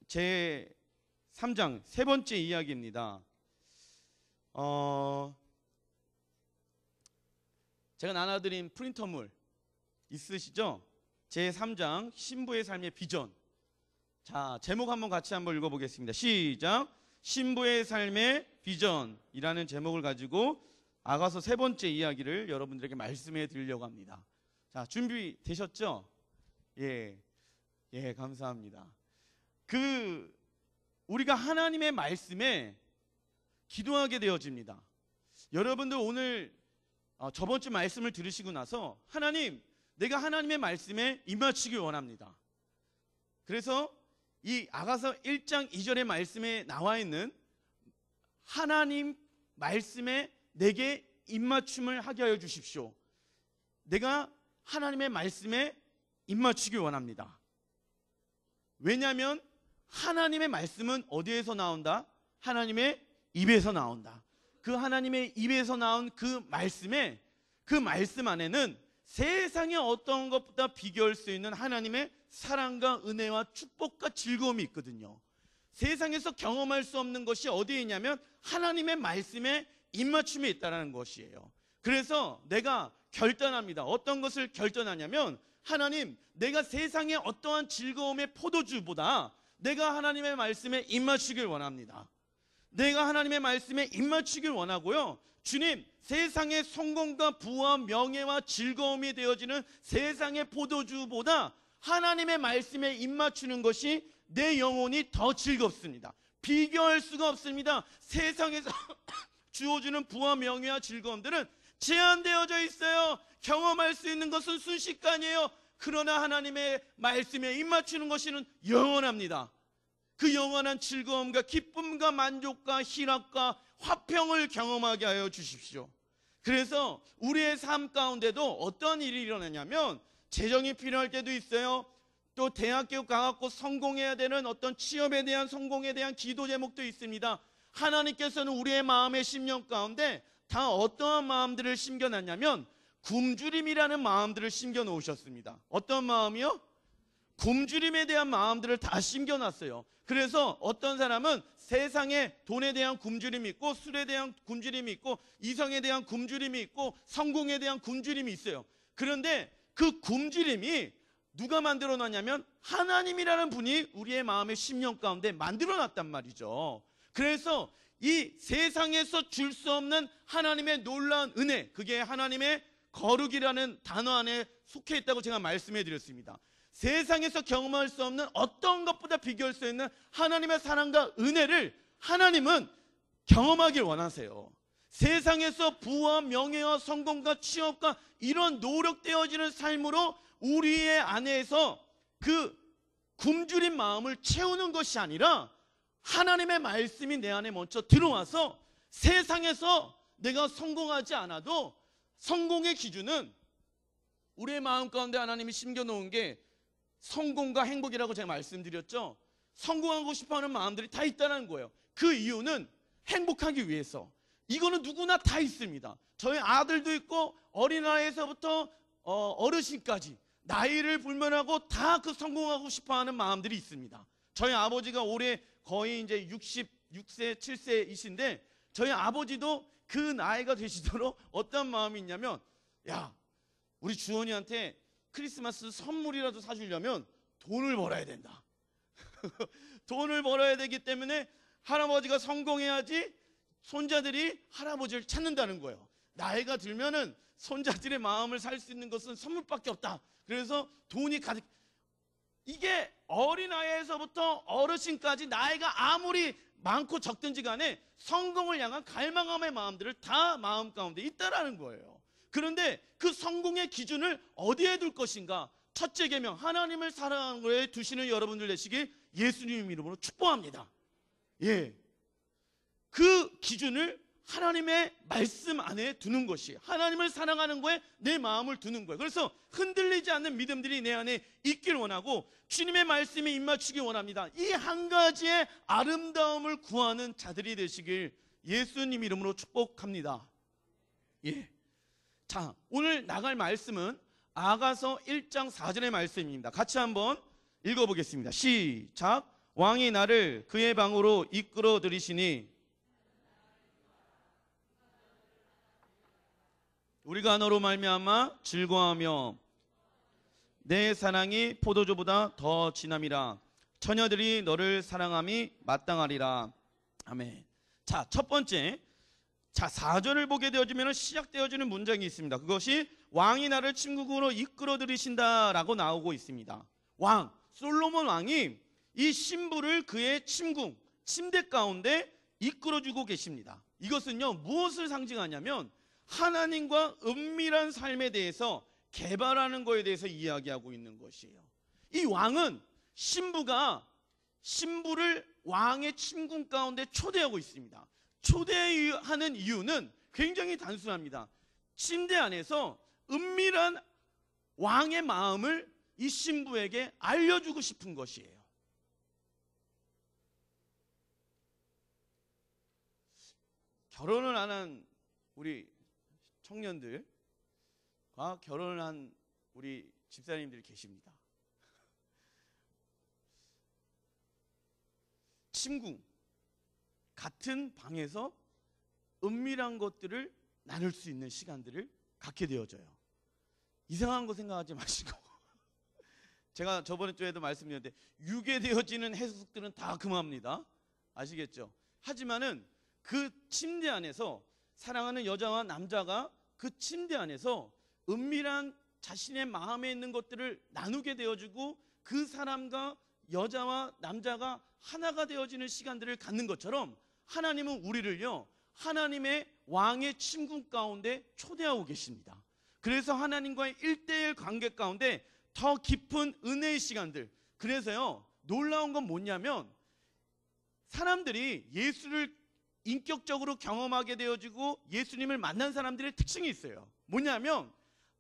제 3장 세 번째 이야기입니다. 제가 나눠드린 프린터물 있으시죠? 제 3장 신부의 삶의 비전. 자, 제목 한번 같이 한번 읽어보겠습니다. 시작. 신부의 삶의 비전이라는 제목을 가지고 아가서 세 번째 이야기를 여러분들에게 말씀해 드리려고 합니다. 자, 준비되셨죠? 예, 감사합니다. 우리가 하나님의 말씀에 기도하게 되어집니다. 여러분들 오늘 저번 주 말씀을 들으시고 나서 하나님, 내가 하나님의 말씀에 입맞추기 원합니다. 그래서 이 아가서 1장 2절의 말씀에 나와 있는 하나님 말씀에 내게 입맞춤을 하게 하여 주십시오. 내가 하나님의 말씀에 입맞추기 원합니다. 왜냐하면 하나님의 말씀은 어디에서 나온다? 하나님의 입에서 나온다. 그 하나님의 입에서 나온 그 말씀 안에는 세상의 어떤 것보다 비교할 수 있는 하나님의 사랑과 은혜와 축복과 즐거움이 있거든요. 세상에서 경험할 수 없는 것이 어디에 있냐면 하나님의 말씀에 입맞춤이 있다는 것이에요. 그래서 내가 결단합니다. 어떤 것을 결단하냐면 하나님, 내가 세상의 어떠한 즐거움의 포도주보다 내가 하나님의 말씀에 입맞추길 원합니다. 내가 하나님의 말씀에 입맞추길 원하고요. 주님, 세상의 성공과 부와 명예와 즐거움이 되어지는 세상의 포도주보다 하나님의 말씀에 입맞추는 것이 내 영혼이 더 즐겁습니다. 비교할 수가 없습니다. 세상에서 주어주는 부와 명예와 즐거움들은 제한되어져 있어요. 경험할 수 있는 것은 순식간이에요. 그러나 하나님의 말씀에 입맞추는 것은 영원합니다. 그 영원한 즐거움과 기쁨과 만족과 희락과 화평을 경험하게 하여 주십시오. 그래서 우리의 삶 가운데도 어떤 일이 일어나냐면 재정이 필요할 때도 있어요. 또 대학교 가갖고 성공해야 되는 어떤 취업에 대한 성공에 대한 기도 제목도 있습니다. 하나님께서는 우리의 마음의 심령 가운데 다 어떠한 마음들을 심겨놨냐면 굶주림이라는 마음들을 심겨놓으셨습니다. 어떤 마음이요? 굶주림에 대한 마음들을 다 심겨놨어요. 그래서 어떤 사람은 세상에 돈에 대한 굶주림이 있고 술에 대한 굶주림이 있고 이성에 대한 굶주림이 있고 성공에 대한 굶주림이 있어요. 그런데 그 굶주림이 누가 만들어 놨냐면 하나님이라는 분이 우리의 마음의 심령 가운데 만들어 놨단 말이죠. 그래서 이 세상에서 줄 수 없는 하나님의 놀라운 은혜, 그게 하나님의 거룩이라는 단어 안에 속해 있다고 제가 말씀해 드렸습니다. 세상에서 경험할 수 없는 어떤 것보다 비교할 수 있는 하나님의 사랑과 은혜를 하나님은 경험하길 원하세요. 세상에서 부와 명예와 성공과 취업과 이런 노력되어지는 삶으로 우리의 안에서 그 굶주린 마음을 채우는 것이 아니라 하나님의 말씀이 내 안에 먼저 들어와서 세상에서 내가 성공하지 않아도 성공의 기준은 우리의 마음 가운데 하나님이 심겨놓은 게 성공과 행복이라고 제가 말씀드렸죠. 성공하고 싶어하는 마음들이 다 있다는 거예요. 그 이유는 행복하기 위해서. 이거는 누구나 다 있습니다. 저희 아들도 있고 어린아이에서부터 어르신까지 나이를 불문하고 다 그 성공하고 싶어하는 마음들이 있습니다. 저희 아버지가 올해 거의 이제 66세, 7세이신데 저희 아버지도 그 나이가 되시도록 어떤 마음이 있냐면, 야, 우리 주원이한테 크리스마스 선물이라도 사주려면 돈을 벌어야 된다. 돈을 벌어야 되기 때문에 할아버지가 성공해야지 손자들이 할아버지를 찾는다는 거예요. 나이가 들면은 손자들의 마음을 살 수 있는 것은 선물밖에 없다. 그래서 돈이 가득. 이게 어린아이에서부터 어르신까지 나이가 아무리 많고 적든지 간에 성공을 향한 갈망함의 마음들을 다 마음 가운데 있다라는 거예요. 그런데 그 성공의 기준을 어디에 둘 것인가? 첫째 계명, 하나님을 사랑하는 거에 두시는 여러분들 되시길 예수님 이름으로 축복합니다. 예, 그 기준을 하나님의 말씀 안에 두는 것이, 하나님을 사랑하는 거에 내 마음을 두는 거예요. 그래서 흔들리지 않는 믿음들이 내 안에 있길 원하고 주님의 말씀에 입맞추기 원합니다. 이 한 가지의 아름다움을 구하는 자들이 되시길 예수님 이름으로 축복합니다. 예. 자, 오늘 나갈 말씀은 아가서 1장 4절의 말씀입니다. 같이 한번 읽어보겠습니다. 시작. 왕이 나를 그의 방으로 이끌어 들이시니 우리가 너로 말미암아 즐거워하며 내 사랑이 포도주보다 더 진함이라. 처녀들이 너를 사랑함이 마땅하리라. 아멘. 자, 첫 번째, 자 4절을 보게 되어지면 시작되어지는 문장이 있습니다. 그것이 왕이 나를 침국으로 이끌어 들이신다라고 나오고 있습니다. 왕 솔로몬 왕이 이 신부를 그의 침궁, 침대 가운데 이끌어주고 계십니다. 이것은요 무엇을 상징하냐면 하나님과 은밀한 삶에 대해서 개발하는 것에 대해서 이야기하고 있는 것이에요. 이 왕은 신부를 왕의 침궁 가운데 초대하고 있습니다. 초대하는 이유는 굉장히 단순합니다. 침대 안에서 은밀한 왕의 마음을 이 신부에게 알려주고 싶은 것이에요. 결혼을 안 한 우리 청년들과 결혼을 한 우리 집사님들이 계십니다. 침궁, 같은 방에서 은밀한 것들을 나눌 수 있는 시간들을 갖게 되어져요. 이상한 거 생각하지 마시고 제가 저번에 주에도 말씀드렸는데 유괴되어지는 해석들은 다 금합니다. 아시겠죠? 하지만은 그 침대 안에서 사랑하는 여자와 남자가 그 침대 안에서 은밀한 자신의 마음에 있는 것들을 나누게 되어지고 그 사람과 여자와 남자가 하나가 되어지는 시간들을 갖는 것처럼 하나님은 우리를요 하나님의 왕의 침궁 가운데 초대하고 계십니다. 그래서 하나님과의 1:1 관계 가운데 더 깊은 은혜의 시간들. 그래서요 놀라운 건 뭐냐면 사람들이 예수를 인격적으로 경험하게 되어지고 예수님을 만난 사람들의 특징이 있어요. 뭐냐면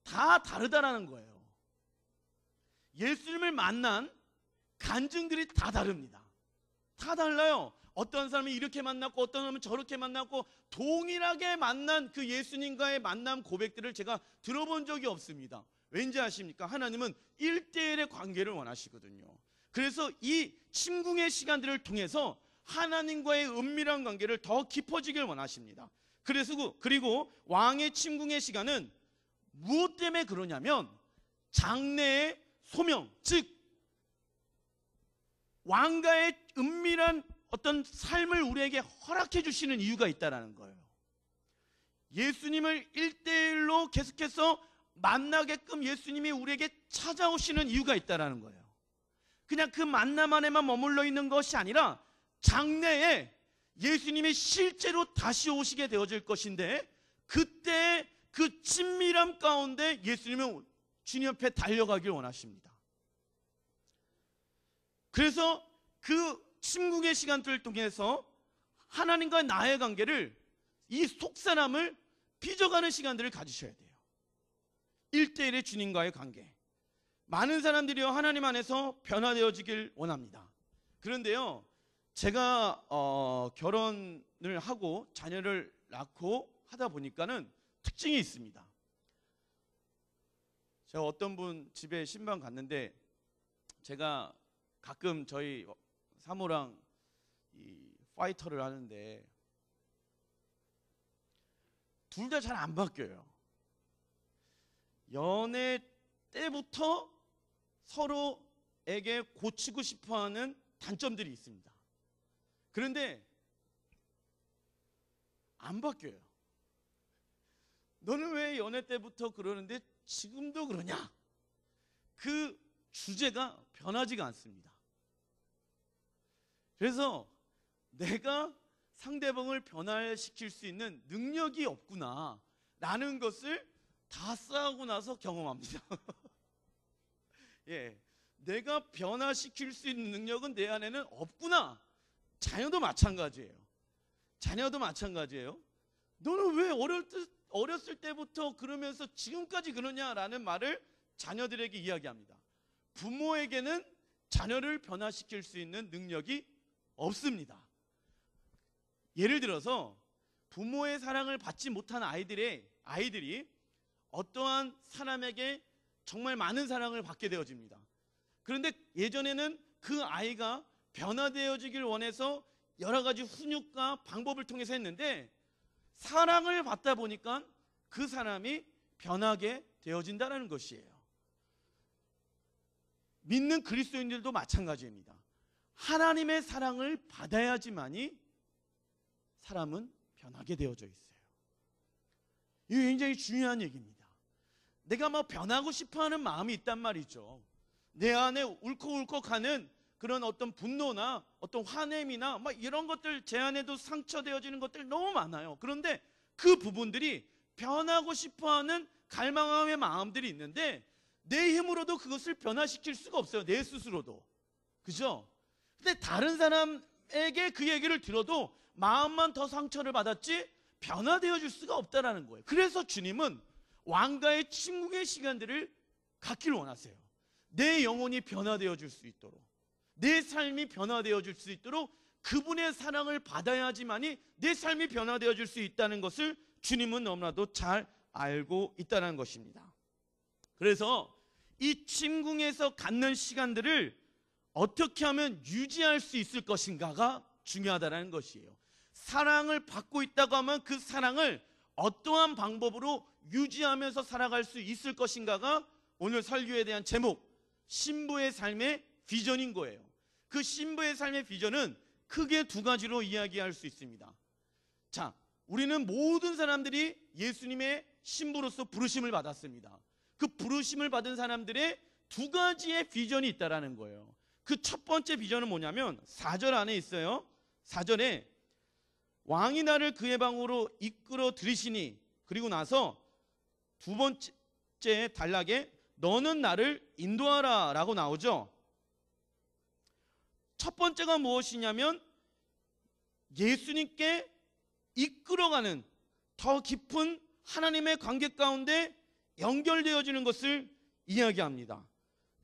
다 다르다라는 거예요. 예수님을 만난 간증들이 다 다릅니다. 다 달라요. 어떤 사람이 이렇게 만났고 어떤 사람은 저렇게 만났고 동일하게 만난 그 예수님과의 만남 고백들을 제가 들어본 적이 없습니다. 왠지 아십니까? 하나님은 1:1의 관계를 원하시거든요. 그래서 이 침궁의 시간들을 통해서 하나님과의 은밀한 관계를 더 깊어지길 원하십니다. 그리고 왕의 침궁의 시간은 무엇 때문에 그러냐면 장래의 소명, 즉 왕가의 은밀한 어떤 삶을 우리에게 허락해 주시는 이유가 있다는 거예요. 예수님을 1:1로 계속해서 만나게끔 예수님이 우리에게 찾아오시는 이유가 있다는 거예요. 그냥 그 만남 안에만 머물러 있는 것이 아니라 장래에 예수님이 실제로 다시 오시게 되어질 것인데 그때 그 친밀함 가운데 예수님은 주님 옆에 달려가길 원하십니다. 그래서 그 침궁의 시간들을 통해서 하나님과 나의 관계를 이 속사람을 빚어가는 시간들을 가지셔야 돼요. 1:1의 주님과의 관계. 많은 사람들이요 하나님 안에서 변화되어지길 원합니다. 그런데요 제가 결혼을 하고 자녀를 낳고 하다 보니까는 특징이 있습니다. 제가 어떤 분 집에 신방 갔는데 제가 가끔 저희 사모랑 이 파이터를 하는데 둘 다 잘 안 바뀌어요. 연애 때부터 서로에게 고치고 싶어하는 단점들이 있습니다. 그런데 안 바뀌어요. 너는 왜 연애 때부터 그러는데 지금도 그러냐? 그 주제가 변하지가 않습니다. 그래서 내가 상대방을 변화시킬 수 있는 능력이 없구나 라는 것을 다 쌓고 나서 경험합니다. 예, 내가 변화시킬 수 있는 능력은 내 안에는 없구나. 자녀도 마찬가지예요. 너는 왜 어렸을 때부터 그러면서 지금까지 그러냐라는 말을 자녀들에게 이야기합니다. 부모에게는 자녀를 변화시킬 수 있는 능력이 없습니다. 예를 들어서 부모의 사랑을 받지 못한 아이들이 어떠한 사람에게 정말 많은 사랑을 받게 되어집니다. 그런데 예전에는 그 아이가 변화되어지길 원해서 여러 가지 훈육과 방법을 통해서 했는데 사랑을 받다 보니까 그 사람이 변하게 되어진다는 것이에요. 믿는 그리스도인들도 마찬가지입니다. 하나님의 사랑을 받아야지만이 사람은 변하게 되어져 있어요. 이게 굉장히 중요한 얘기입니다. 내가 뭐 변하고 싶어하는 마음이 있단 말이죠. 내 안에 울컥울컥하는 그런 어떤 분노나 어떤 화냄이나 막 이런 것들, 제 안에도 상처되어지는 것들 너무 많아요. 그런데 그 부분들이 변하고 싶어하는 갈망함의 마음들이 있는데 내 힘으로도 그것을 변화시킬 수가 없어요. 내 스스로도. 그죠? 근데 다른 사람에게 그 얘기를 들어도 마음만 더 상처를 받았지 변화되어질 수가 없다라는 거예요. 그래서 주님은 왕과의 친구의 시간들을 갖기를 원하세요. 내 영혼이 변화되어질 수 있도록, 내 삶이 변화되어질 수 있도록 그분의 사랑을 받아야지만이 내 삶이 변화되어질 수 있다는 것을 주님은 너무나도 잘 알고 있다는 것입니다. 그래서 이 침궁에서 갖는 시간들을 어떻게 하면 유지할 수 있을 것인가가 중요하다는 것이에요. 사랑을 받고 있다고 하면 그 사랑을 어떠한 방법으로 유지하면서 살아갈 수 있을 것인가가 오늘 설교에 대한 제목, 신부의 삶의 비전인 거예요. 그 신부의 삶의 비전은 크게 두 가지로 이야기할 수 있습니다. 자, 우리는 모든 사람들이 예수님의 신부로서 부르심을 받았습니다. 그 부르심을 받은 사람들의 두 가지의 비전이 있다라는 거예요. 그 첫 번째 비전은 뭐냐면 4절 안에 있어요. 4절에 왕이 나를 그의 방으로 이끌어 들이시니, 그리고 나서 두 번째 단락에 너는 나를 인도하라 라고 나오죠. 첫 번째가 무엇이냐면 예수님께 이끌어가는 더 깊은 하나님의 관계 가운데 연결되어지는 것을 이야기합니다.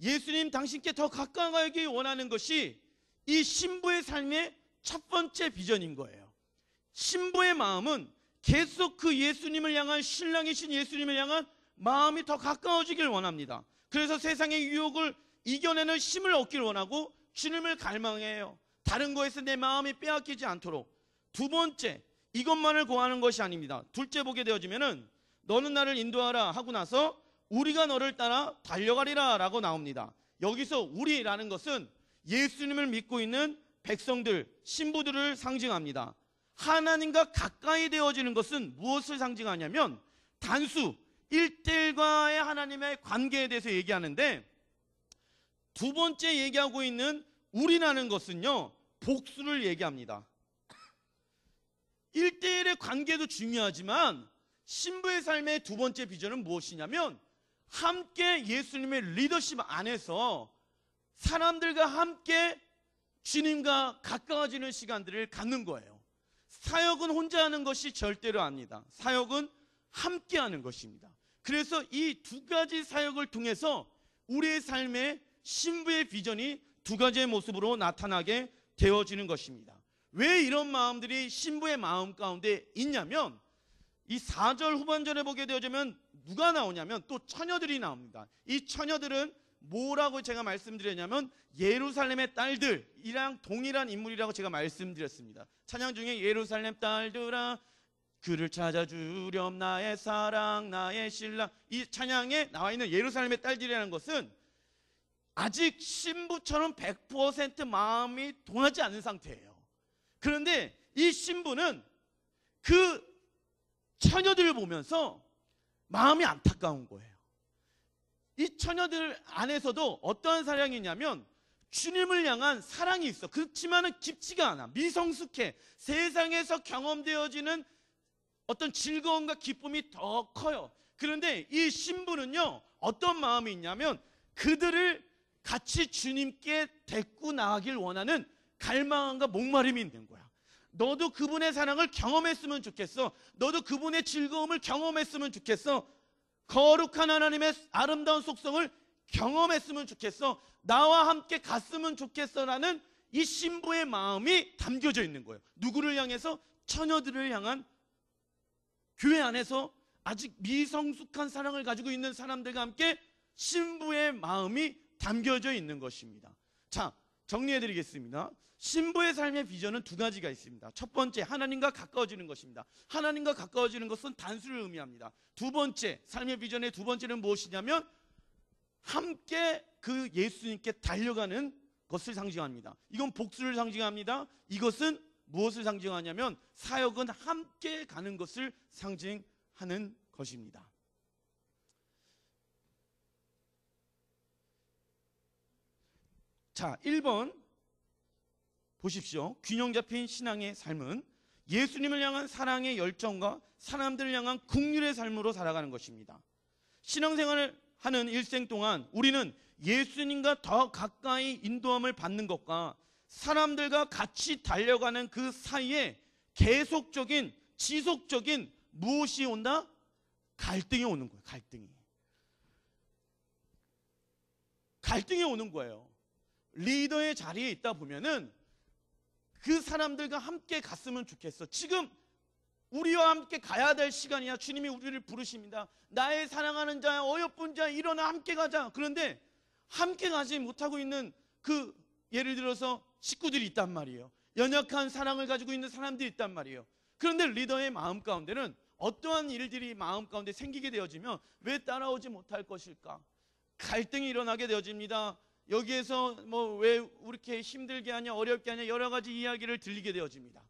예수님 당신께 더 가까워가기 원하는 것이 이 신부의 삶의 첫 번째 비전인 거예요. 신부의 마음은 계속 그 예수님을 향한, 신랑이신 예수님을 향한 마음이 더 가까워지길 원합니다. 그래서 세상의 유혹을 이겨내는 힘을 얻기를 원하고 주님을 갈망해요. 다른 거에서 내 마음이 빼앗기지 않도록. 두 번째, 이것만을 구하는 것이 아닙니다. 둘째 보게 되어지면은 너는 나를 인도하라 하고 나서 우리가 너를 따라 달려가리라 라고 나옵니다. 여기서 우리라는 것은 예수님을 믿고 있는 백성들, 신부들을 상징합니다. 하나님과 가까이 되어지는 것은 무엇을 상징하냐면 단수 1대1과의 하나님의 관계에 대해서 얘기하는데, 두 번째 얘기하고 있는 우리라는 것은요, 복수를 얘기합니다. 1대1의 관계도 중요하지만 신부의 삶의 두 번째 비전은 무엇이냐면 함께 예수님의 리더십 안에서 사람들과 함께 주님과 가까워지는 시간들을 갖는 거예요. 사역은 혼자 하는 것이 절대로 아닙니다. 사역은 함께 하는 것입니다. 그래서 이 두 가지 사역을 통해서 우리의 삶의 신부의 비전이 두 가지의 모습으로 나타나게 되어지는 것입니다. 왜 이런 마음들이 신부의 마음 가운데 있냐면 이 4절 후반절에 보게 되어지면 누가 나오냐면 또 처녀들이 나옵니다. 이 처녀들은 뭐라고 제가 말씀드렸냐면 예루살렘의 딸들이랑 동일한 인물이라고 제가 말씀드렸습니다. 찬양 중에 예루살렘 딸들아 그를 찾아주렴 나의 사랑 나의 신랑, 이 찬양에 나와 있는 예루살렘의 딸들이라는 것은 아직 신부처럼 100% 마음이 동하지 않은 상태예요. 그런데 이 신부는 그 처녀들을 보면서 마음이 안타까운 거예요. 이 처녀들 안에서도 어떠한 사랑이 있냐면 주님을 향한 사랑이 있어. 그렇지만은 깊지가 않아. 미성숙해. 세상에서 경험되어지는 어떤 즐거움과 기쁨이 더 커요. 그런데 이 신부는요, 어떤 마음이 있냐면 그들을 같이 주님께 데리고 나가길 원하는 갈망과 목마름이 있는 거야. 너도 그분의 사랑을 경험했으면 좋겠어. 너도 그분의 즐거움을 경험했으면 좋겠어. 거룩한 하나님의 아름다운 속성을 경험했으면 좋겠어. 나와 함께 갔으면 좋겠어라는 이 신부의 마음이 담겨져 있는 거예요. 누구를 향해서? 처녀들을 향한, 교회 안에서 아직 미성숙한 사랑을 가지고 있는 사람들과 함께 신부의 마음이 담겨져 있는 것입니다. 자, 정리해드리겠습니다. 신부의 삶의 비전은 두 가지가 있습니다. 첫 번째, 하나님과 가까워지는 것입니다. 하나님과 가까워지는 것은 단수를 의미합니다. 두 번째, 삶의 비전의 두 번째는 무엇이냐면 함께 그 예수님께 달려가는 것을 상징합니다. 이건 복수를 상징합니다. 이것은 무엇을 상징하냐면 사역은 함께 가는 것을 상징하는 것입니다. 자, 1번 보십시오. 균형 잡힌 신앙의 삶은 예수님을 향한 사랑의 열정과 사람들을 향한 긍휼의 삶으로 살아가는 것입니다. 신앙생활을 하는 일생 동안 우리는 예수님과 더 가까이 인도함을 받는 것과 사람들과 같이 달려가는 그 사이에 계속적인 지속적인 무엇이 온다? 갈등이 오는 거예요. 갈등이 오는 거예요. 리더의 자리에 있다 보면은 그 사람들과 함께 갔으면 좋겠어. 지금 우리와 함께 가야 될 시간이야. 주님이 우리를 부르십니다. 나의 사랑하는 자야, 어여쁜 자야, 일어나 함께 가자. 그런데 함께 가지 못하고 있는 그 예를 들어서 식구들이 있단 말이에요. 연약한 사랑을 가지고 있는 사람들이 있단 말이에요. 그런데 리더의 마음 가운데는 어떠한 일들이 마음 가운데 생기게 되어지면 왜 따라오지 못할 것일까? 갈등이 일어나게 되어집니다. 여기에서 뭐 왜 이렇게 힘들게 하냐, 어렵게 하냐, 여러 가지 이야기를 들리게 되어집니다.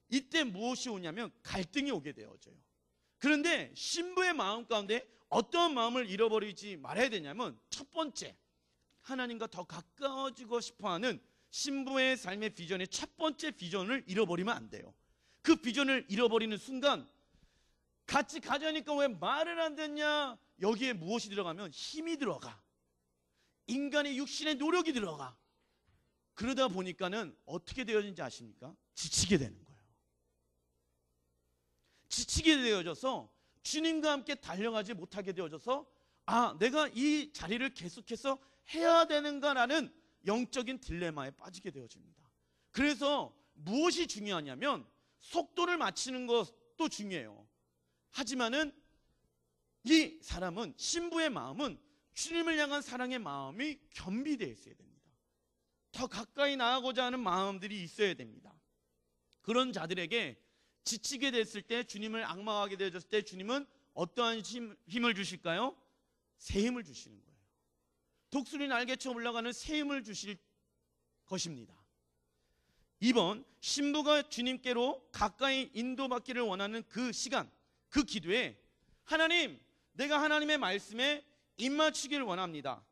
이때 무엇이 오냐면 갈등이 오게 되어져요. 그런데 신부의 마음 가운데 어떠한 마음을 잃어버리지 말아야 되냐면 첫 번째, 하나님과 더 가까워지고 싶어하는 신부의 삶의 비전의 첫 번째 비전을 잃어버리면 안 돼요. 그 비전을 잃어버리는 순간 같이 가자니까 왜 말을 안 듣냐? 여기에 무엇이 들어가면 힘이 들어가. 인간의 육신의 노력이 들어가. 그러다 보니까는 어떻게 되어진지 아십니까? 지치게 되는 거예요. 지치게 되어져서 주님과 함께 달려가지 못하게 되어져서 내가 이 자리를 계속해서 해야 되는가라는 영적인 딜레마에 빠지게 되어집니다. 그래서 무엇이 중요하냐면 속도를 맞추는 것도 중요해요. 하지만은 이 사람은, 신부의 마음은 주님을 향한 사랑의 마음이 겸비되어 있어야 됩니다. 더 가까이 나아가고자 하는 마음들이 있어야 됩니다. 그런 자들에게 지치게 됐을 때, 주님을 악망하게 되어졌을 때 주님은 어떠한 힘을 주실까요? 새 힘을 주시는 거예요. 독수리 날개처럼 올라가는 새 힘을 주실 것입니다. 2번, 신부가 주님께로 가까이 인도받기를 원하는 그 시간, 그 기도에 하나님, 내가 하나님의 말씀에 입맞추기를 원합니다.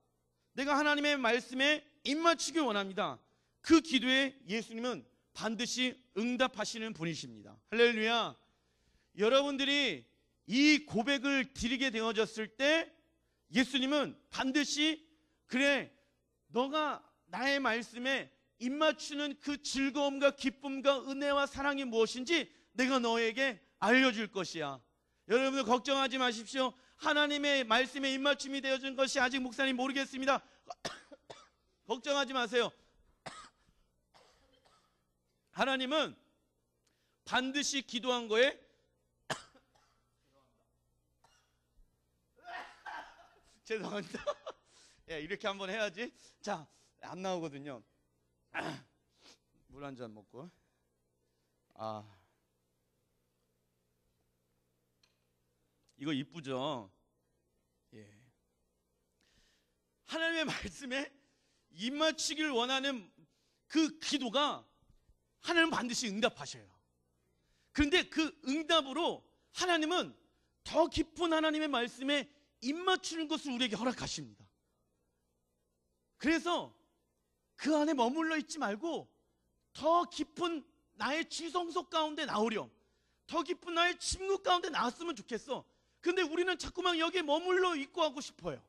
내가 하나님의 말씀에 입맞추기를 원합니다. 그 기도에 예수님은 반드시 응답하시는 분이십니다. 할렐루야. 여러분들이 이 고백을 드리게 되어졌을 때 예수님은 반드시 그래, 너가 나의 말씀에 입맞추는 그 즐거움과 기쁨과 은혜와 사랑이 무엇인지 내가 너에게 알려줄 것이야. 여러분들 걱정하지 마십시오. 하나님의 말씀에 입맞춤이 되어진 것이 아직 목사님 모르겠습니다. 걱정하지 마세요. 하나님은 반드시 기도한 거에 죄송합니다. 예, 이렇게 한번 해야지. 자, 안 나오거든요. 물 한 잔 먹고. 이거 이쁘죠? 예. 하나님의 말씀에 입맞추기를 원하는 그 기도가 하나님은 반드시 응답하셔요. 그런데 그 응답으로 하나님은 더 깊은 하나님의 말씀에 입맞추는 것을 우리에게 허락하십니다. 그래서 그 안에 머물러 있지 말고 더 깊은 나의 지성소 가운데 나오렴. 더 깊은 나의 침묵 가운데 나왔으면 좋겠어. 근데 우리는 자꾸만 여기에 머물러 있고 하고 싶어요.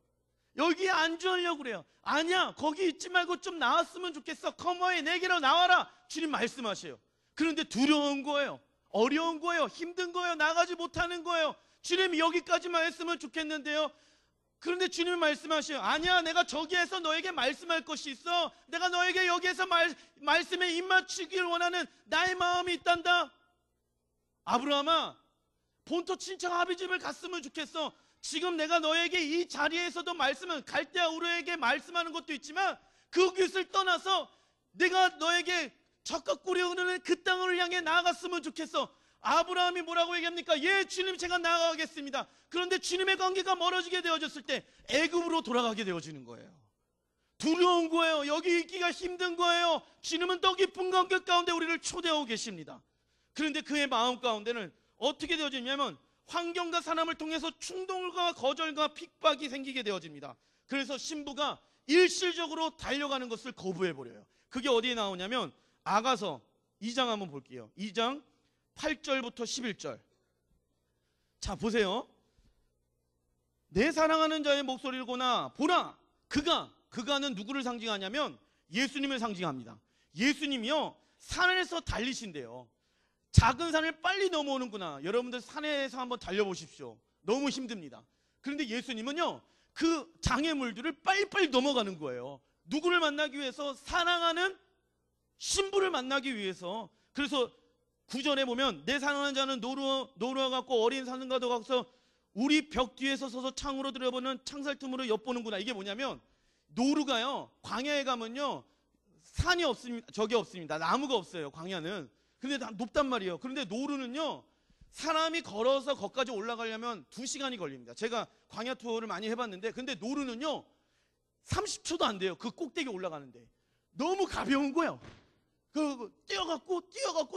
여기에 안주하려고 그래요. 아니야, 거기 있지 말고 좀 나왔으면 좋겠어. 컴어에 내게로 나와라. 주님 말씀하세요. 그런데 두려운 거예요. 어려운 거예요. 힘든 거예요. 나가지 못하는 거예요. 주님이 여기까지만 했으면 좋겠는데요. 그런데 주님이 말씀하셔요. 아니야, 내가 저기에서 너에게 말씀할 것이 있어. 내가 너에게 여기에서 말씀에 입맞추기를 원하는 나의 마음이 있단다. 아브라함아, 본토 친척 아비집을 갔으면 좋겠어. 지금 내가 너에게 이 자리에서도 말씀은 갈대아 우르에게 말씀하는 것도 있지만 그 곳을 떠나서 내가 너에게 적과 꿀이 흐르는 그 땅을 향해 나아갔으면 좋겠어. 아브라함이 뭐라고 얘기합니까? 예, 주님, 제가 나아가겠습니다. 그런데 주님의 관계가 멀어지게 되어졌을 때 애굽으로 돌아가게 되어지는 거예요. 두려운 거예요. 여기 있기가 힘든 거예요. 주님은 더 깊은 관계 가운데 우리를 초대하고 계십니다. 그런데 그의 마음 가운데는 어떻게 되어지냐면 환경과 사람을 통해서 충동과 거절과 핍박이 생기게 되어집니다. 그래서 신부가 일시적으로 달려가는 것을 거부해버려요. 그게 어디에 나오냐면 아가서 2장 한번 볼게요. 2장 8절부터 11절. 자, 보세요. 내 사랑하는 자의 목소리를 고나 보라, 그가는 누구를 상징하냐면 예수님을 상징합니다. 예수님이요, 산에서 달리신대요. 작은 산을 빨리 넘어오는구나. 여러분들 산에서 한번 달려보십시오. 너무 힘듭니다. 그런데 예수님은요, 그 장애물들을 빨리빨리 넘어가는 거예요. 누구를 만나기 위해서? 사랑하는 신부를 만나기 위해서. 그래서 9절에 보면 내 사랑하는 자는 노루와 같고 어린 사슴과도 같아서 우리 벽 뒤에 서서 창으로 들여보는 창살 틈으로 엿보는구나. 이게 뭐냐면 노루가요, 광야에 가면요 산이 없습니다. 저기 없습니다. 나무가 없어요, 광야는. 근데 다 높단 말이에요. 그런데 노루는요, 사람이 걸어서 거기까지 올라가려면 2시간이 걸립니다. 제가 광야 투어를 많이 해봤는데, 근데 노루는요 30초도 안 돼요. 그 꼭대기 올라가는데. 너무 가벼운 거예요.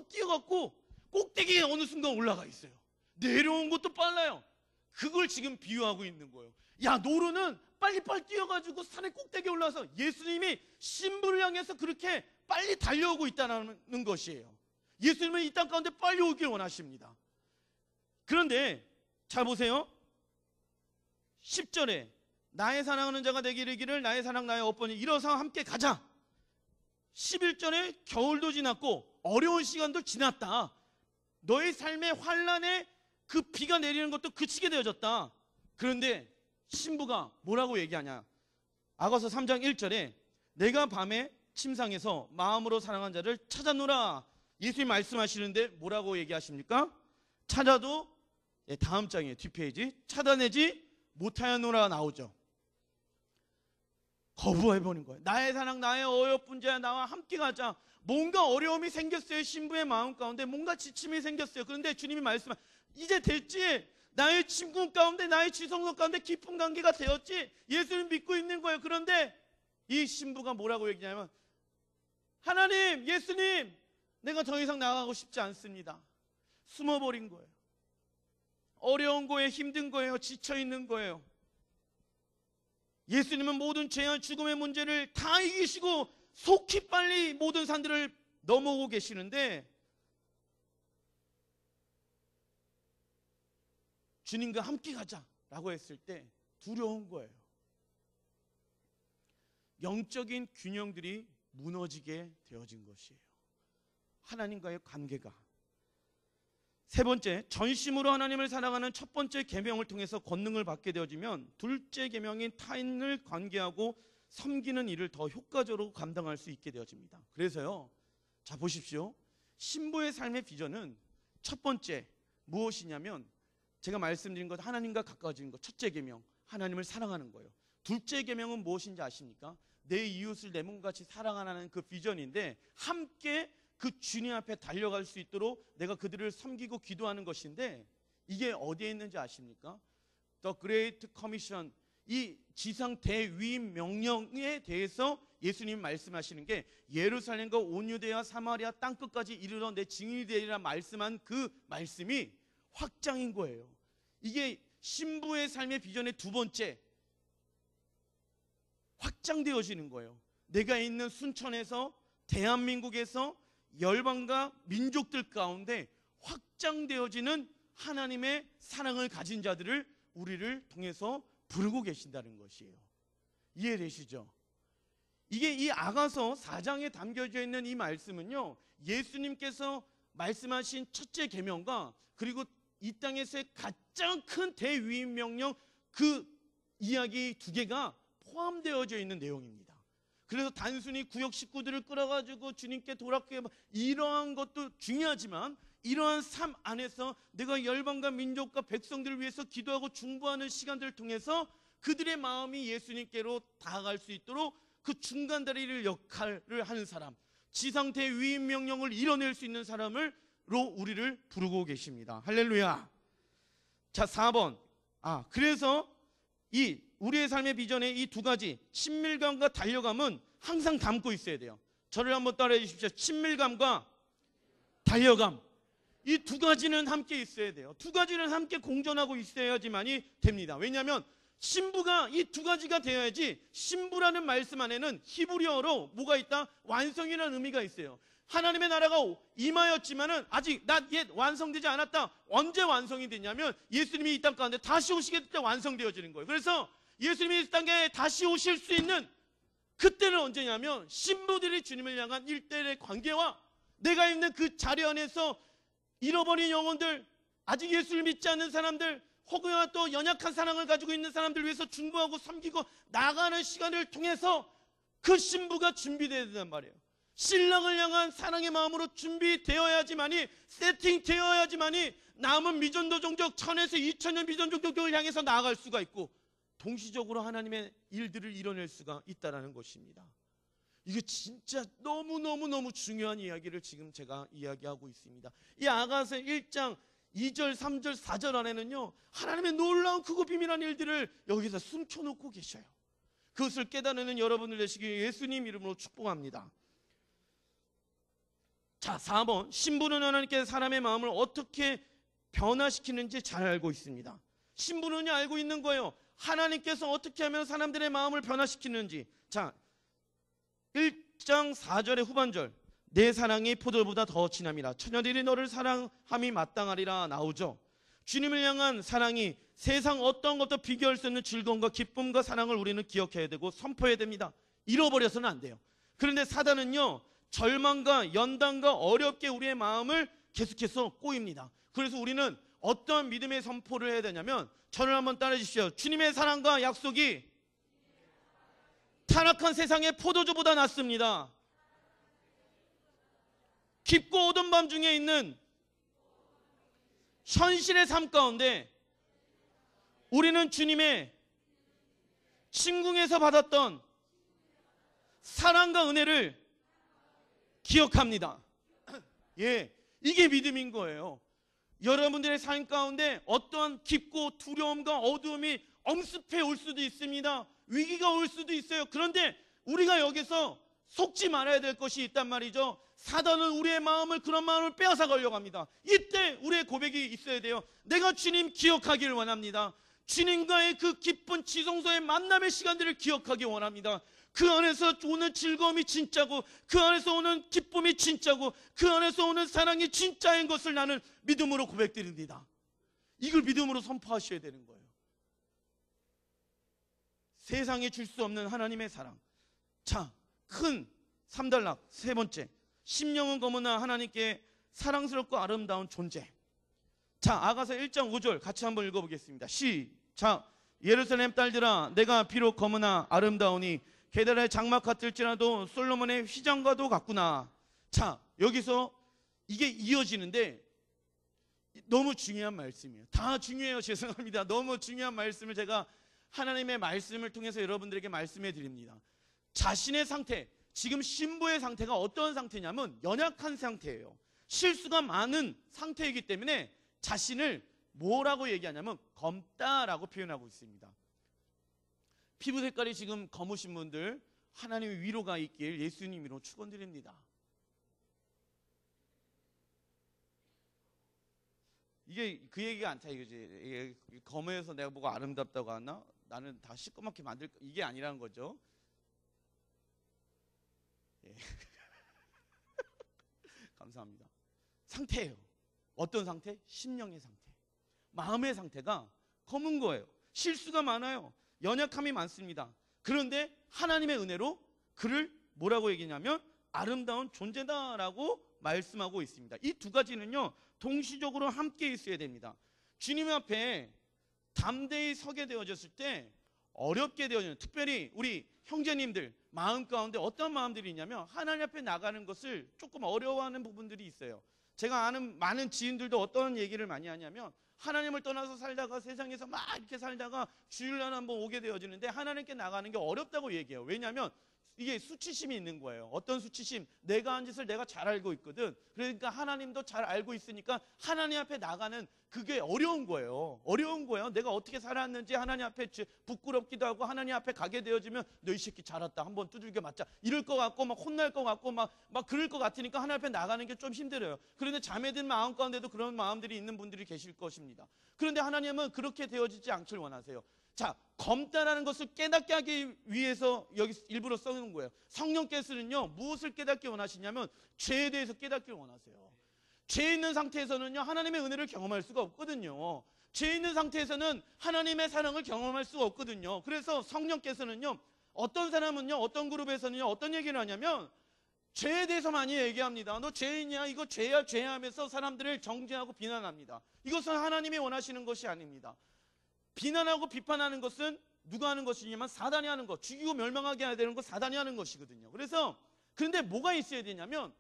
뛰어갖고 꼭대기에 어느 순간 올라가 있어요. 내려온 것도 빨라요. 그걸 지금 비유하고 있는 거예요. 야, 노루는 빨리빨리 뛰어가지고 산의 꼭대기에 올라와서 예수님이 신부를 향해서 그렇게 빨리 달려오고 있다는 것이에요. 예수님은 이 땅 가운데 빨리 오길 원하십니다. 그런데 잘 보세요. 10절에 나의 사랑하는 자가 내게 이르기를 나의 사랑 나의 어머니 일어서 함께 가자. 11절에 겨울도 지났고 어려운 시간도 지났다. 너의 삶의 환란에 그 비가 내리는 것도 그치게 되어졌다. 그런데 신부가 뭐라고 얘기하냐? 아가서 3장 1절에 내가 밤에 침상에서 마음으로 사랑한 자를 찾아노라. 예수님 말씀하시는데 뭐라고 얘기하십니까? 찾아도, 다음 장이에요. 뒷페이지. 찾아내지 못하였노라 나오죠. 거부해버린 거예요. 나의 사랑 나의 어여쁜 자야, 나와 함께 가자. 뭔가 어려움이 생겼어요. 신부의 마음 가운데 뭔가 지침이 생겼어요. 그런데 주님이 말씀하신 이제 됐지. 나의 친구 가운데, 나의 지성소 가운데 깊은 관계가 되었지. 예수님 믿고 있는 거예요. 그런데 이 신부가 뭐라고 얘기냐면 하나님, 예수님, 내가 더 이상 나가고 싶지 않습니다. 숨어버린 거예요. 어려운 거예요. 힘든 거예요. 지쳐있는 거예요. 예수님은 모든 죄와 죽음의 문제를 다 이기시고 속히 빨리 모든 산들을 넘어오고 계시는데 주님과 함께 가자라고 했을 때 두려운 거예요. 영적인 균형들이 무너지게 되어진 것이에요. 하나님과의 관계가. 세 번째, 전심으로 하나님을 사랑하는 첫 번째 계명을 통해서 권능을 받게 되어지면 둘째 계명인 타인을 관계하고 섬기는 일을 더 효과적으로 감당할 수 있게 되어집니다. 그래서요, 자 보십시오. 신부의 삶의 비전은 첫 번째 무엇이냐면 제가 말씀드린 것, 하나님과 가까워지는 것. 첫째 계명, 하나님을 사랑하는 거예요. 둘째 계명은 무엇인지 아십니까? 내 이웃을 내 몸같이 사랑하는 그 비전인데 함께 그 주님 앞에 달려갈 수 있도록 내가 그들을 섬기고 기도하는 것인데 이게 어디에 있는지 아십니까? The Great Commission, 이 지상 대위임 명령에 대해서 예수님이 말씀하시는 게 예루살렘과 온 유대와 사마리아 땅끝까지 이르러 내 증인이 되리라 말씀한 그 말씀이 확장인 거예요. 이게 신부의 삶의 비전의 두 번째 확장되어지는 거예요. 내가 있는 순천에서, 대한민국에서 열방과 민족들 가운데 확장되어지는 하나님의 사랑을 가진 자들을 우리를 통해서 부르고 계신다는 것이에요. 이해되시죠? 이게 이 아가서 4장에 담겨져 있는 이 말씀은요, 예수님께서 말씀하신 첫째 계명과 그리고 이 땅에서의 가장 큰 대위임 명령, 그 이야기 두 개가 포함되어져 있는 내용입니다. 그래서 단순히 구역 식구들을 끌어가지고 주님께 돌아가게, 이러한 것도 중요하지만 이러한 삶 안에서 내가 열방과 민족과 백성들을 위해서 기도하고 중보하는 시간들을 통해서 그들의 마음이 예수님께로 다가갈 수 있도록 그 중간다리를 역할을 하는 사람, 지상태의 위임 명령을 이뤄낼 수 있는 사람으로 우리를 부르고 계십니다. 할렐루야. 자, 4번. 그래서 이 우리의 삶의 비전에 이 두 가지 친밀감과 달려감은 항상 담고 있어야 돼요. 저를 한번 따라해 주십시오. 친밀감과 달려감. 이 두 가지는 함께 있어야 돼요. 두 가지는 함께 공존하고 있어야지만이 됩니다. 왜냐하면 신부가 이 두 가지가 되어야지, 신부라는 말씀 안에는 히브리어로 뭐가 있다? 완성이라는 의미가 있어요. 하나님의 나라가 임하였지만은 아직 옛 완성되지 않았다. 언제 완성이 되냐면 예수님이 이 땅 가운데 다시 오시게 될 때 완성되어지는 거예요. 그래서 예수님이 이 땅에 다시 오실 수 있는 그때는 언제냐면 신부들이 주님을 향한 1대1의 관계와 내가 있는 그 자리 안에서 잃어버린 영혼들, 아직 예수를 믿지 않는 사람들, 혹은 또 연약한 사랑을 가지고 있는 사람들 위해서 중보하고 섬기고 나가는 시간을 통해서 그 신부가 준비되어야 된단 말이에요. 신랑을 향한 사랑의 마음으로 준비되어야지만이, 세팅되어야지만이 남은 미전도 종족 1000에서 2000년 미전 종족을 향해서 나아갈 수가 있고 동시적으로 하나님의 일들을 이뤄낼 수가 있다는 것입니다. 이게 진짜 너무너무 중요한 이야기를 지금 제가 이야기하고 있습니다. 이 아가서 1장 2절, 3절, 4절 안에는요, 하나님의 놀라운 크고 비밀한 일들을 여기서 숨겨놓고 계셔요. 그것을 깨달는 여러분들 되시길 예수님 이름으로 축복합니다. 자, 4번. 신부는 하나님께 사람의 마음을 어떻게 변화시키는지 잘 알고 있습니다. 신부는요, 알고 있는 거예요. 하나님께서 어떻게 하면 사람들의 마음을 변화시키는지. 자, 1장 4절의 후반절. 내 사랑이 포도보다 더 진함이라 처녀들이 너를 사랑함이 마땅하리라 나오죠. 주님을 향한 사랑이 세상 어떤 것도 비교할 수 없는 즐거움과 기쁨과 사랑을 우리는 기억해야 되고 선포해야 됩니다. 잃어버려서는 안 돼요. 그런데 사단은요, 절망과 연단과 어렵게 우리의 마음을 계속해서 꼬입니다. 그래서 우리는 어떤 믿음의 선포를 해야 되냐면, 저를 한번 따라해 주십시오. 주님의 사랑과 약속이 타락한 세상의 포도주보다 낫습니다. 깊고 어두운 밤 중에 있는 현실의 삶 가운데 우리는 주님의 침궁에서 받았던 사랑과 은혜를 기억합니다. 예, 이게 믿음인 거예요. 여러분들의 삶 가운데 어떠한 깊고 두려움과 어두움이 엄습해 올 수도 있습니다. 위기가 올 수도 있어요. 그런데 우리가 여기서 속지 말아야 될 것이 있단 말이죠. 사단은 우리의 마음을, 그런 마음을 빼앗아 가려고 합니다. 이때 우리의 고백이 있어야 돼요. 내가 주님 기억하기를 원합니다. 주님과의 그 기쁜 지성소의 만남의 시간들을 기억하기 원합니다. 그 안에서 오는 즐거움이 진짜고, 그 안에서 오는 기쁨이 진짜고, 그 안에서 오는 사랑이 진짜인 것을 나는 믿음으로 고백드립니다. 이걸 믿음으로 선포하셔야 되는 거예요. 세상에 줄 수 없는 하나님의 사랑. 자, 큰 3단락 세 번째, 심령은 검으나 하나님께 사랑스럽고 아름다운 존재. 자, 아가서 1장 5절 같이 한번 읽어보겠습니다. 시작. 예루살렘 딸들아, 내가 비록 검으나 아름다우니 게달의 장막 같을지라도 솔로몬의 휘장과도 같구나. 자, 여기서 이게 이어지는데 너무 중요한 말씀이에요. 다 중요해요. 죄송합니다. 너무 중요한 말씀을 제가 하나님의 말씀을 통해서 여러분들에게 말씀해 드립니다. 자신의 상태, 지금 신부의 상태가 어떤 상태냐면 연약한 상태예요. 실수가 많은 상태이기 때문에 자신을 뭐라고 얘기하냐면 검다라고 표현하고 있습니다. 피부 색깔이 지금 검으신 분들, 하나님의 위로가 있길 예수님 이름으로 축원드립니다. 이게 그 얘기가 않다 이거지. 검어서 내가 보고 아름답다고 하나? 나는 다 시꺼멓게 만들, 이게 아니라는 거죠. 예. 감사합니다. 상태예요. 어떤 상태? 심령의 상태. 마음의 상태가 검은 거예요. 실수가 많아요. 연약함이 많습니다. 그런데 하나님의 은혜로 그를 뭐라고 얘기냐면 아름다운 존재다라고 말씀하고 있습니다. 이 두 가지는요, 동시적으로 함께 있어야 됩니다. 주님 앞에 담대히 서게 되어졌을 때 어렵게 되어지는, 특별히 우리 형제님들 마음 가운데 어떤 마음들이 있냐면 하나님 앞에 나가는 것을 조금 어려워하는 부분들이 있어요. 제가 아는 많은 지인들도 어떤 얘기를 많이 하냐면 하나님을 떠나서 살다가 세상에서 막 이렇게 살다가 주일날 한번 오게 되어지는데 하나님께 나가는 게 어렵다고 얘기해요. 왜냐하면 이게 수치심이 있는 거예요. 어떤 수치심? 내가 한 짓을 내가 잘 알고 있거든. 그러니까 하나님도 잘 알고 있으니까 하나님 앞에 나가는 그게 어려운 거예요. 어려운 거예요. 내가 어떻게 살았는지 하나님 앞에 부끄럽기도 하고 하나님 앞에 가게 되어지면 너 이 새끼 잘했다. 한번 두들겨 맞자. 이럴 것 같고 막 혼날 것 같고 막 그럴 것 같으니까 하나님 앞에 나가는 게 좀 힘들어요. 그런데 자매들 마음 가운데도 그런 마음들이 있는 분들이 계실 것입니다. 그런데 하나님은 그렇게 되어지지 않길 원하세요. 자, 검다라는 것을 깨닫게 하기 위해서 여기 일부러 써놓은 거예요. 성령께서는요, 무엇을 깨닫기 원하시냐면 죄에 대해서 깨닫기를 원하세요. 죄 있는 상태에서는요, 하나님의 은혜를 경험할 수가 없거든요. 죄 있는 상태에서는 하나님의 사랑을 경험할 수가 없거든요. 그래서 성령께서는요, 어떤 사람은요, 어떤 그룹에서는요, 어떤 얘기를 하냐면 죄에 대해서 많이 얘기합니다. 너 죄인이야, 이거 죄야, 죄야 하면서 사람들을 정죄하고 비난합니다. 이것은 하나님이 원하시는 것이 아닙니다. 비난하고 비판하는 것은 누가 하는 것이냐면 사단이 하는 것, 죽이고 멸망하게 해야 되는 거 사단이 하는 것이거든요. 그래서 그런데 뭐가 있어야 되냐면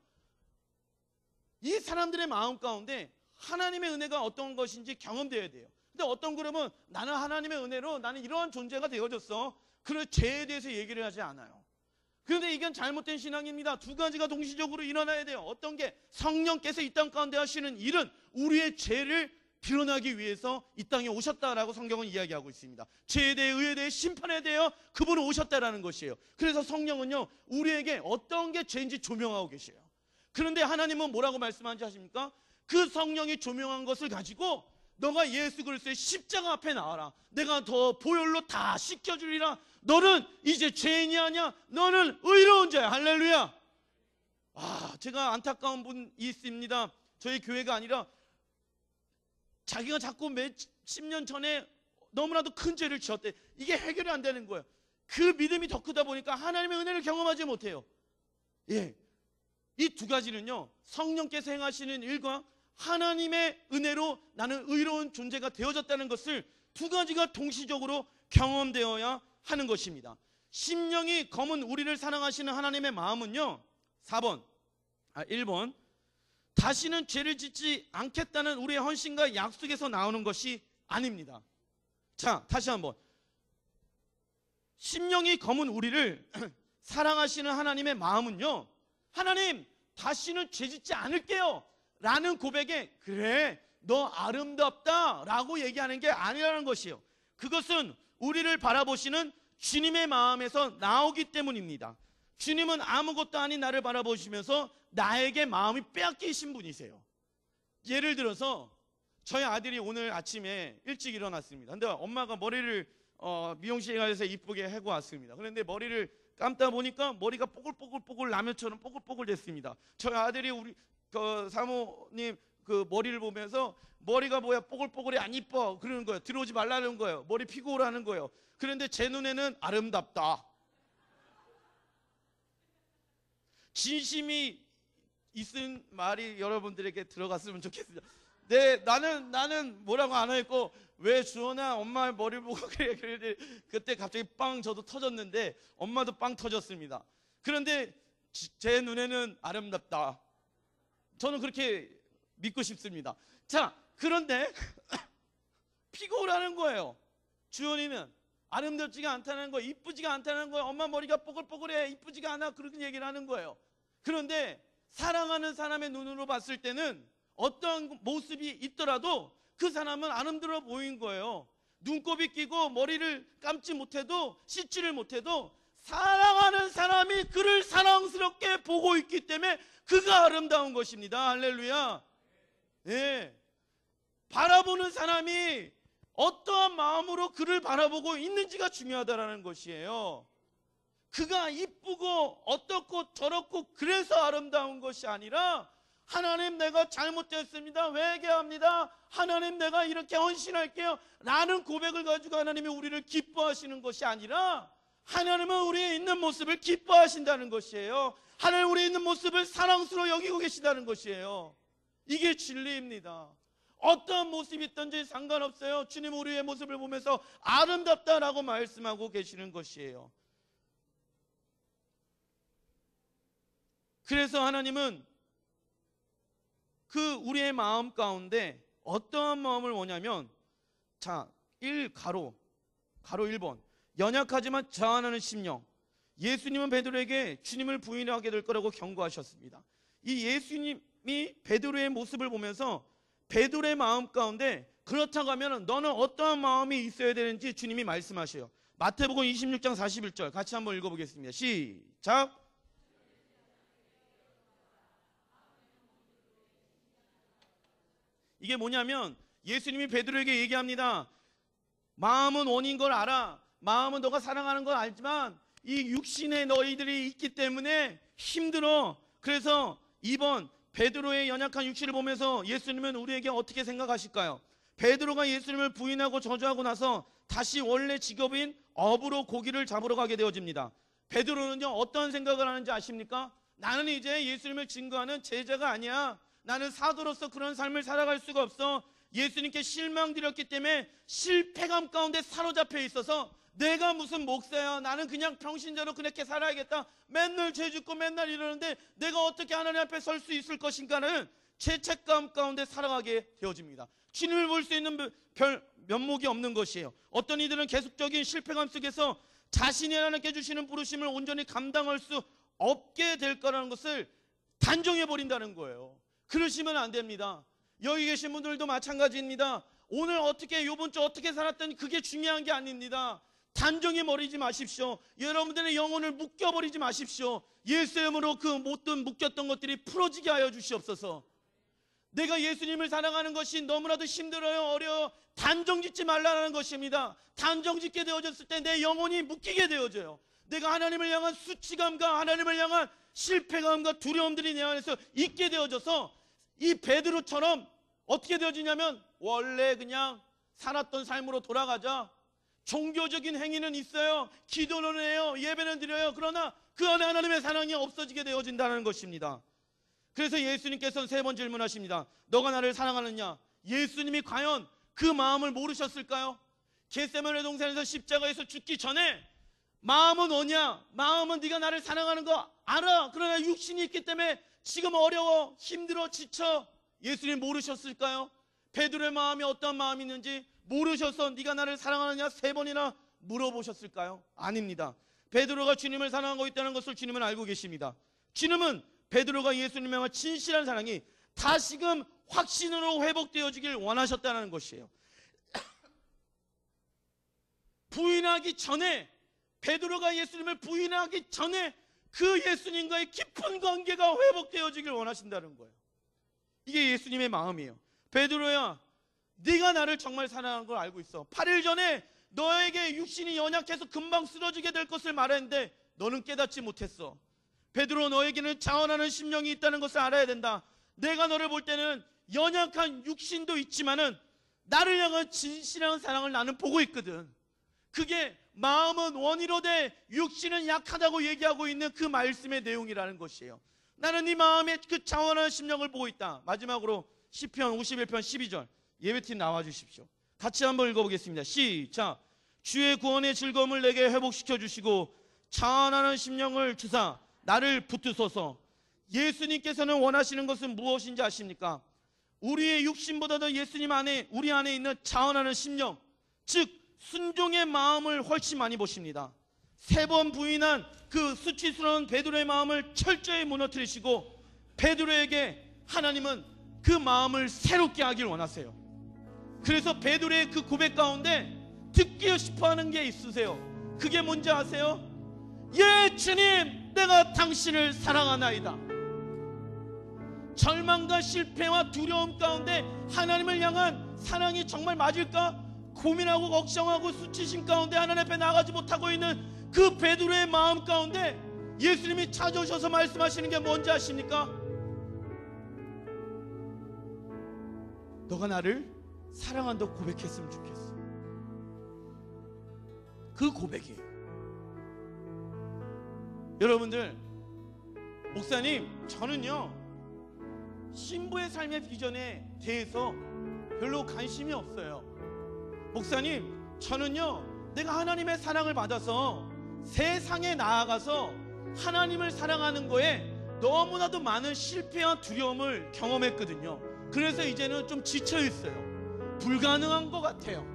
이 사람들의 마음 가운데 하나님의 은혜가 어떤 것인지 경험되어야 돼요. 근데 어떤 그러면 나는 하나님의 은혜로 나는 이러한 존재가 되어졌어. 그런 죄에 대해서 얘기를 하지 않아요. 그런데 이건 잘못된 신앙입니다. 두 가지가 동시적으로 일어나야 돼요. 어떤 게 성령께서 이 땅 가운데 하시는 일은 우리의 죄를 드러나기 위해서 이 땅에 오셨다라고 성경은 이야기하고 있습니다. 죄에 대해 의에 대해 심판에 대해 그분은 오셨다라는 것이에요. 그래서 성령은요 우리에게 어떤 게 죄인지 조명하고 계셔요. 그런데 하나님은 뭐라고 말씀하는지 아십니까? 그 성령이 조명한 것을 가지고 너가 예수 그리스도의 십자가 앞에 나와라. 내가 더 보혈로 다 씻겨주리라. 너는 이제 죄인이 아니야. 너는 의로운 자야. 할렐루야. 제가 안타까운 분이 있습니다. 저희 교회가 아니라 자기가 자꾸 몇십 년 전에 너무나도 큰 죄를 지었대. 이게 해결이 안 되는 거예요. 그 믿음이 더 크다 보니까 하나님의 은혜를 경험하지 못해요. 예, 이 두 가지는요 성령께서 행하시는 일과 하나님의 은혜로 나는 의로운 존재가 되어졌다는 것을 두 가지가 동시적으로 경험되어야 하는 것입니다. 심령이 검은 우리를 사랑하시는 하나님의 마음은요 1번 다시는 죄를 짓지 않겠다는 우리의 헌신과 약속에서 나오는 것이 아닙니다. 자, 다시 한번. 심령이 검은 우리를 사랑하시는 하나님의 마음은요 하나님 다시는 죄 짓지 않을게요 라는 고백에 그래 너 아름답다 라고 얘기하는 게 아니라는 것이에요. 그것은 우리를 바라보시는 주님의 마음에서 나오기 때문입니다. 주님은 아무것도 아닌 나를 바라보시면서 나에게 마음이 빼앗기신 분이세요. 예를 들어서 저희 아들이 오늘 아침에 일찍 일어났습니다. 근데 엄마가 머리를 미용실에 가서 이쁘게 하고 왔습니다. 그런데 머리를 감다 보니까 머리가 뽀글뽀글 라면처럼 뽀글뽀글 됐습니다. 저희 아들이 우리 사모님 그 머리를 보면서 머리가 뭐야 뽀글뽀글이 안 이뻐 그러는 거예요. 들어오지 말라는 거예요. 머리 피고 오라는 거예요. 그런데 제 눈에는 아름답다. 진심이 있은 말이 여러분들에게 들어갔으면 좋겠습니다. 네, 나는 뭐라고 안 했고 왜 주원아 엄마의 머리를 보고 그래 그때 갑자기 빵 저도 터졌는데 엄마도 빵 터졌습니다. 그런데 제 눈에는 아름답다. 저는 그렇게 믿고 싶습니다. 자, 그런데 피고 오라는 거예요. 주원이는 아름답지가 않다는 거, 이쁘지가 않다는 거예요. 엄마 머리가 뽀글뽀글해, 이쁘지가 않아 그런 얘기를 하는 거예요. 그런데 사랑하는 사람의 눈으로 봤을 때는 어떤 모습이 있더라도 그 사람은 아름다워 보인 거예요. 눈곱이 끼고 머리를 감지 못해도 씻지를 못해도 사랑하는 사람이 그를 사랑스럽게 보고 있기 때문에 그가 아름다운 것입니다. 할렐루야. 예. 바라보는 사람이 어떠한 마음으로 그를 바라보고 있는지가 중요하다는 것이에요. 그가 이쁘고 어떻고 저렇고 그래서 아름다운 것이 아니라 하나님 내가 잘못됐습니다. 회개합니다. 하나님 내가 이렇게 헌신할게요 라는 고백을 가지고 하나님이 우리를 기뻐하시는 것이 아니라 하나님은 우리의 있는 모습을 기뻐하신다는 것이에요. 하나님 우리의 있는 모습을 사랑스러워 여기고 계시다는 것이에요. 이게 진리입니다. 어떤 모습이 있든지 상관없어요. 주님 우리의 모습을 보면서 아름답다라고 말씀하고 계시는 것이에요. 그래서 하나님은 그 우리의 마음 가운데 어떠한 마음을 원하냐면 자, 가로 1번 연약하지만 자원하는 심령. 예수님은 베드로에게 주님을 부인하게 될 거라고 경고하셨습니다. 이 예수님이 베드로의 모습을 보면서 베드로의 마음 가운데 그렇다고 하면 너는 어떠한 마음이 있어야 되는지 주님이 말씀하셔요. 마태복음 26장 41절 같이 한번 읽어보겠습니다. 시작. 이게 뭐냐면 예수님이 베드로에게 얘기합니다. 마음은 원인 걸 알아. 마음은 너가 사랑하는 걸 알지만 이 육신에 너희들이 있기 때문에 힘들어. 그래서 이번 베드로의 연약한 육신을 보면서 예수님은 우리에게 어떻게 생각하실까요? 베드로가 예수님을 부인하고 저주하고 나서 다시 원래 직업인 어부로 고기를 잡으러 가게 되어집니다. 베드로는요 어떤 생각을 하는지 아십니까? 나는 이제 예수님을 증거하는 제자가 아니야. 나는 사도로서 그런 삶을 살아갈 수가 없어. 예수님께 실망드렸기 때문에 실패감 가운데 사로잡혀 있어서 내가 무슨 목사야. 나는 그냥 평신자로 그렇게 살아야겠다. 맨날 죄 짓고 맨날 이러는데 내가 어떻게 하나님 앞에 설 수 있을 것인가는 죄책감 가운데 살아가게 되어집니다. 주님을 볼 수 있는 별 면목이 없는 것이에요. 어떤 이들은 계속적인 실패감 속에서 자신이 하나님께 주시는 부르심을 온전히 감당할 수 없게 될 거라는 것을 단정해 버린다는 거예요. 그러시면 안 됩니다. 여기 계신 분들도 마찬가지입니다. 오늘 어떻게 이번 주 어떻게 살았더니 그게 중요한 게 아닙니다. 단정해 버리지 마십시오. 여러분들의 영혼을 묶여버리지 마십시오. 예수의 이름으로 그 모든 묶였던 것들이 풀어지게 하여 주시옵소서. 내가 예수님을 사랑하는 것이 너무나도 힘들어요. 어려워. 단정짓지 말라는 것입니다. 단정짓게 되어졌을 때 내 영혼이 묶이게 되어져요. 내가 하나님을 향한 수치감과 하나님을 향한 실패감과 두려움들이 내 안에서 있게 되어져서 이 베드로처럼 어떻게 되어지냐면 원래 그냥 살았던 삶으로 돌아가자. 종교적인 행위는 있어요. 기도는 해요. 예배는 드려요. 그러나 그 안에 하나님의 사랑이 없어지게 되어진다는 것입니다. 그래서 예수님께서는 세 번 질문하십니다. 너가 나를 사랑하느냐? 예수님이 과연 그 마음을 모르셨을까요? 겟세마네 동산에서 십자가에서 죽기 전에 마음은 뭐냐? 마음은 네가 나를 사랑하는 거 알아. 그러나 육신이 있기 때문에 지금 어려워, 힘들어, 지쳐. 예수님 모르셨을까요? 베드로의 마음이 어떤 마음이 있는지 모르셔서 네가 나를 사랑하느냐 세 번이나 물어보셨을까요? 아닙니다. 베드로가 주님을 사랑하고 있다는 것을 주님은 알고 계십니다. 주님은 베드로가 예수님에 대한 진실한 사랑이 다시금 확신으로 회복되어지길 원하셨다는 것이에요. 부인하기 전에, 베드로가 예수님을 부인하기 전에 그 예수님과의 깊은 관계가 회복되어지길 원하신다는 거예요. 이게 예수님의 마음이에요. 베드로야, 네가 나를 정말 사랑하는 걸 알고 있어. 8일 전에 너에게 육신이 연약해서 금방 쓰러지게 될 것을 말했는데 너는 깨닫지 못했어. 베드로, 너에게는 자원하는 심령이 있다는 것을 알아야 된다. 내가 너를 볼 때는 연약한 육신도 있지만은 나를 향한 진실한 사랑을 나는 보고 있거든. 그게 마음은 원이로 돼 육신은 약하다고 얘기하고 있는 그 말씀의 내용이라는 것이에요. 나는 네 마음에 그 자원하는 심령을 보고 있다. 마지막으로 시편 51편 12절 예배팀 나와주십시오. 같이 한번 읽어보겠습니다. 시작. 주의 구원의 즐거움을 내게 회복시켜 주시고 자원하는 심령을 주사 나를 붙드소서. 예수님께서는 원하시는 것은 무엇인지 아십니까? 우리의 육신보다도 예수님 안에, 우리 안에 있는 자원하는 심령, 즉 순종의 마음을 훨씬 많이 보십니다. 세 번 부인한 그 수치스러운 베드로의 마음을 철저히 무너뜨리시고 베드로에게 하나님은 그 마음을 새롭게 하길 원하세요. 그래서 베드로의 그 고백 가운데 듣고 싶어하는 게 있으세요. 그게 뭔지 아세요? 예, 주님, 내가 당신을 사랑하나이다. 절망과 실패와 두려움 가운데 하나님을 향한 사랑이 정말 맞을까? 고민하고 걱정하고 수치심 가운데 하나님 앞에 나가지 못하고 있는 그 베드로의 마음 가운데 예수님이 찾아오셔서 말씀하시는 게 뭔지 아십니까? 너가 나를 사랑한다고 고백했으면 좋겠어. 그 고백이에요. 여러분들, 목사님, 저는요 신부의 삶의 비전에 대해서 별로 관심이 없어요. 목사님, 저는요 내가 하나님의 사랑을 받아서 세상에 나아가서 하나님을 사랑하는 거에 너무나도 많은 실패와 두려움을 경험했거든요. 그래서 이제는 좀 지쳐있어요. 불가능한 것 같아요.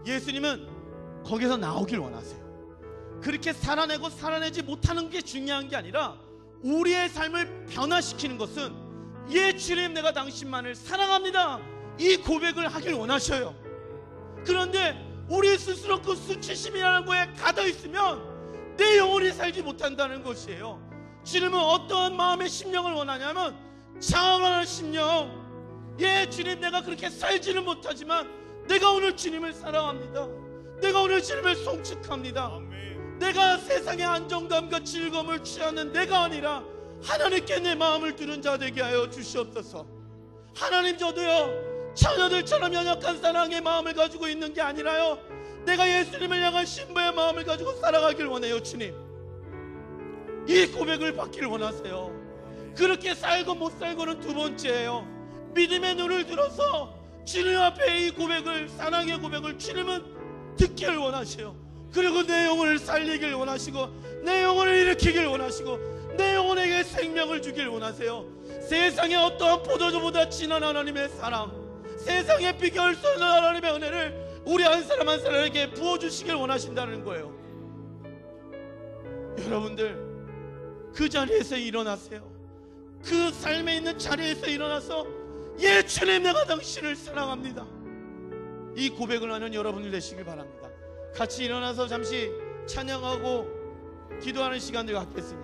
예수님은 거기서 나오길 원하세요. 그렇게 살아내고 살아내지 못하는 게 중요한 게 아니라 우리의 삶을 변화시키는 것은 예 주님 내가 당신만을 사랑합니다 이 고백을 하길 원하셔요. 그런데 우리 스스로 그 수치심이라는 거에 가둬 있으면 내 영혼이 살지 못한다는 것이에요. 주님은 어떠한 마음의 심령을 원하냐면 자원하는 심령. 예 주님 내가 그렇게 살지는 못하지만 내가 오늘 주님을 사랑합니다. 내가 오늘 주님을 송축합니다. 내가 세상의 안정감과 즐거움을 취하는 내가 아니라 하나님께 내 마음을 두는 자 되게 하여 주시옵소서. 하나님 저도요 처녀들처럼 연약한 사랑의 마음을 가지고 있는 게 아니라요 내가 예수님을 향한 신부의 마음을 가지고 살아가길 원해요. 주님 이 고백을 받기를 원하세요. 그렇게 살고 못 살고는 두 번째예요. 믿음의 눈을 들어서 주님 앞에 이 고백을 사랑의 고백을 주님은 듣기를 원하세요. 그리고 내 영혼을 살리길 원하시고 내 영혼을 일으키길 원하시고 내 영혼에게 생명을 주길 원하세요. 세상의 어떠한 포도주보다 진한 하나님의 사랑 세상에 비교할 수 없는 하나님의 은혜를 우리 한 사람 한 사람에게 부어주시길 원하신다는 거예요. 여러분들 그 자리에서 일어나세요. 그 삶에 있는 자리에서 일어나서 예 주님 내가 당신을 사랑합니다 이 고백을 하는 여러분들 되시길 바랍니다. 같이 일어나서 잠시 찬양하고 기도하는 시간을 갖겠습니다.